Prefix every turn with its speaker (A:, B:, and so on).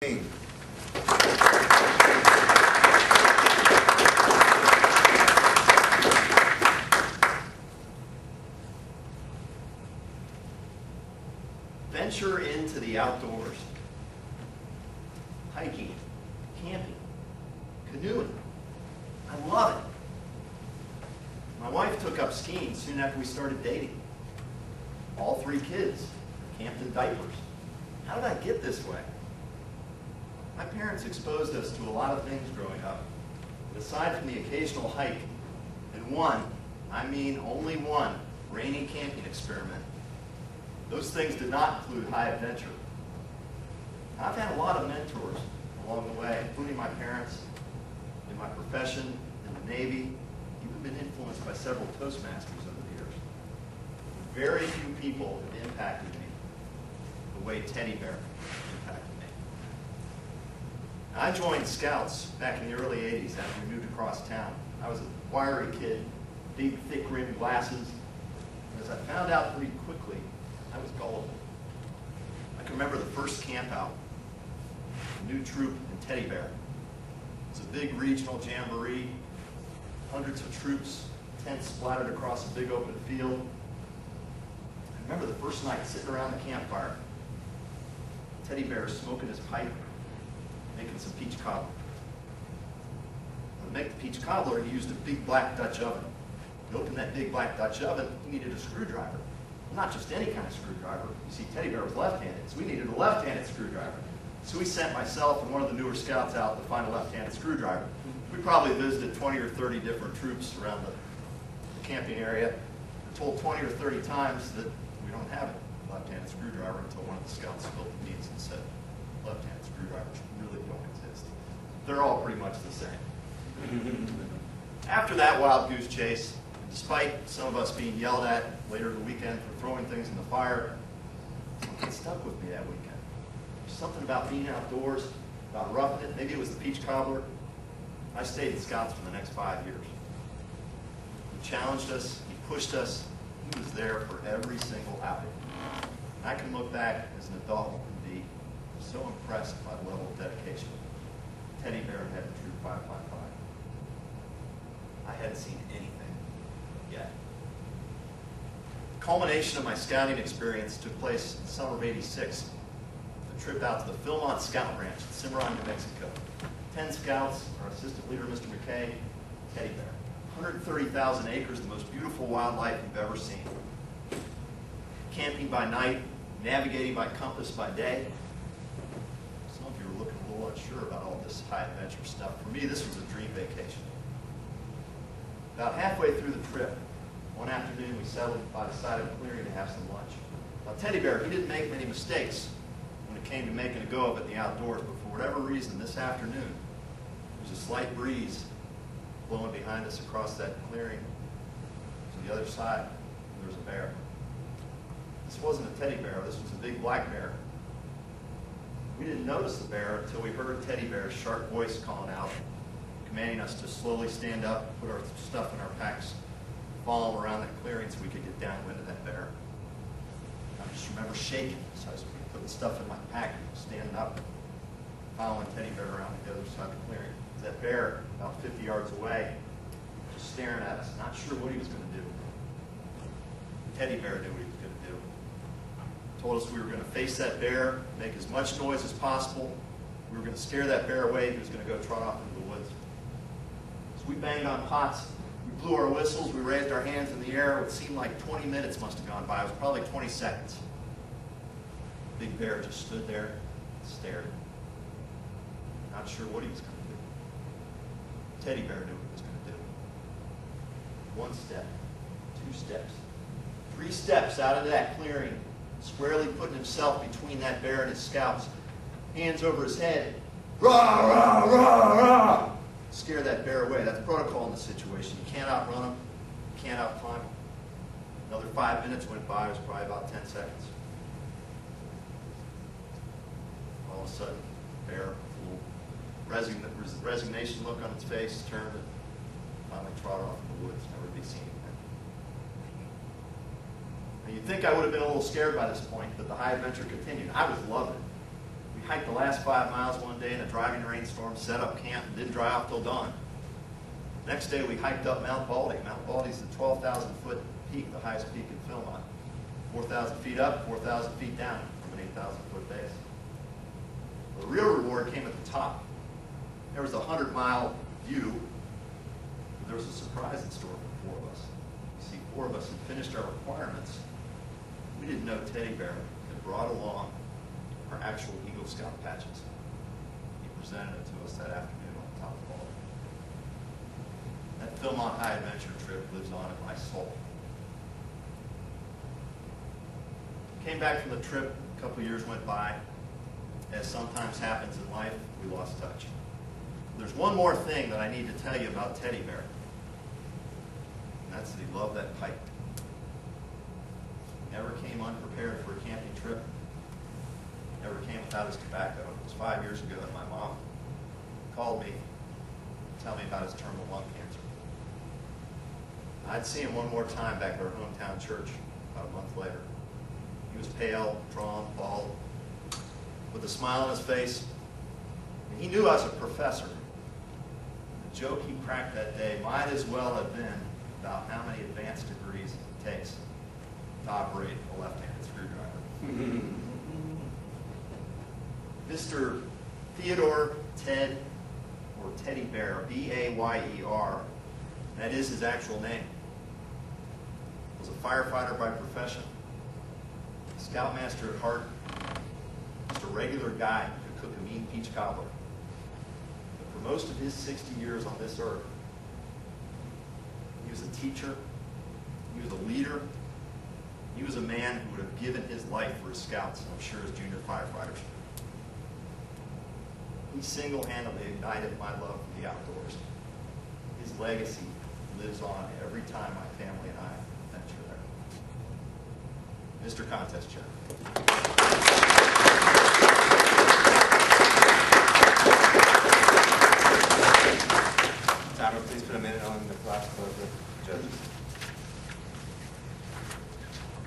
A: Venture into the outdoors. Hiking, camping, canoeing. I love it. My wife took up skiing soon after we started dating. All three kids camped in diapers. How did I get this way? My parents exposed us to a lot of things growing up. But aside from the occasional hike and one, I mean only one, rainy camping experiment, those things did not include high adventure. I've had a lot of mentors along the way, including my parents, in my profession, in the Navy, even been influenced by several Toastmasters over the years. Very few people have impacted me the way Teddy Bear impacted me. I joined Scouts back in the early 80s after we moved across town. I was a wiry kid, big, thick-rimmed glasses. As I found out pretty quickly, I was gullible. I can remember the first camp out, a new troop in Teddy Bear. It was a big regional jamboree, hundreds of troops, tents splattered across a big open field. I remember the first night sitting around the campfire, Teddy Bear smoking his pipe, making some peach cobbler. To make the peach cobbler, he used a big black Dutch oven. To open that big black Dutch oven, he needed a screwdriver. Not just any kind of screwdriver. You see, Teddy Bear was left-handed, so we needed a left-handed screwdriver. So we sent myself and one of the newer scouts out to find a left-handed screwdriver. We probably visited 20 or 30 different troops around the camping area. We're told 20 or 30 times that we don't have a left-handed screwdriver until one of the scouts spilled the beans and said, left-handed screwdrivers really don't exist. They're all pretty much the same. After that wild goose chase, despite some of us being yelled at later in the weekend for throwing things in the fire, something stuck with me that weekend. There's something about being outdoors, about roughing it. Maybe it was the peach cobbler. I stayed in Scouts for the next 5 years. He challenged us, he pushed us, he was there for every single outing. I can look back as an adult and be so impressed by the level of dedication Teddy Bear had in Troop 555. I hadn't seen anything yet. The culmination of my scouting experience took place in the summer of '86. The trip out to the Philmont Scout Ranch in Cimarron, New Mexico. 10 scouts, our assistant leader, Mr. McKay, Teddy Bear. 130,000 acres, the most beautiful wildlife you've ever seen. Camping by night, navigating by compass by day. Some of you are looking a little unsure about all this high adventure stuff. For me, this was a dream vacation. About halfway through the trip, one afternoon we settled by the side of a clearing to have some lunch. Now Teddy Bear, he didn't make many mistakes when it came to making a go of it in the outdoors, but for whatever reason this afternoon, there was a slight breeze blowing behind us across that clearing. To the other side, there was a bear. This wasn't a teddy bear, this was a big black bear. We didn't notice the bear until we heard Teddy Bear's sharp voice calling out, commanding us to slowly stand up, put our stuff in our packs, follow him around that clearing so we could get downwind of that bear. I just remember shaking as I was putting stuff in my pack, standing up, following Teddy Bear around the other side of the clearing. That bear, about 50 yards away, just staring at us, not sure what he was going to do. Teddy Bear knew what he was going to do. Told us we were going to face that bear, make as much noise as possible. We were going to scare that bear away. He was going to go trot off into the woods. So we banged on pots. We blew our whistles. We raised our hands in the air. It seemed like 20 minutes must have gone by. It was probably 20 seconds. Big bear just stood there and stared. Not sure what he was going to do. Teddy Bear knew what he was going to do. One step, 2 steps, 3 steps out into that clearing, squarely putting himself between that bear and his scouts. Hands over his head. Rah, rah, rah, rah. Scare that bear away. That's protocol in this situation. You can't outrun him. You can't outclimb him. Another 5 minutes went by. It was probably about 10 seconds. All of a sudden, bear, resignation look on its face, turned and finally trotted off in the woods, never to be seen again. Now, you'd think I would have been a little scared by this point, but the high adventure continued. I was loving it. We hiked the last 5 miles one day in a driving rainstorm, set up camp, and didn't dry off till dawn. Next day we hiked up Mount Baldy. Mount Baldy is the 12,000 foot peak, the highest peak in Philmont. 4,000 feet up, 4,000 feet down from an 8,000 foot base. The real reward came at the top. There was a 100-mile view, but there was a surprise in store for 4 of us. You see, 4 of us had finished our requirements. We didn't know Teddy Bear had brought along our actual Eagle Scout patches. He presented it to us that afternoon on top of Baldy. That Philmont High Adventure trip lives on in my soul. Came back from the trip, a couple years went by. As sometimes happens in life, we lost touch. There's one more thing that I need to tell you about Teddy Bear. And that's that he loved that pipe. Never came unprepared for a camping trip. Never came without his tobacco. It was 5 years ago, and my mom called me to tell me about his terminal lung cancer. I'd see him one more time back at our hometown church about a month later. He was pale, drawn, bald, with a smile on his face. And he knew I was a professor. The joke he cracked that day might as well have been about how many advanced degrees it takes to operate a left-handed screwdriver. Mr. Theodore Ted, or Teddy Bear, B-A-Y-E-R, that is his actual name, was a firefighter by profession, a scoutmaster at heart, just a regular guy who could cook a mean peach cobbler. But for most of his 60 years on this earth, he was a teacher, he was a leader, he was a man who would have given his life for his scouts, and I'm sure his junior firefighters. He single-handedly ignited my love for the outdoors. His legacy lives on every time my family and I venture there. Mr. Contest Chair.
B: Tyler, please put a minute on the clock for the judges.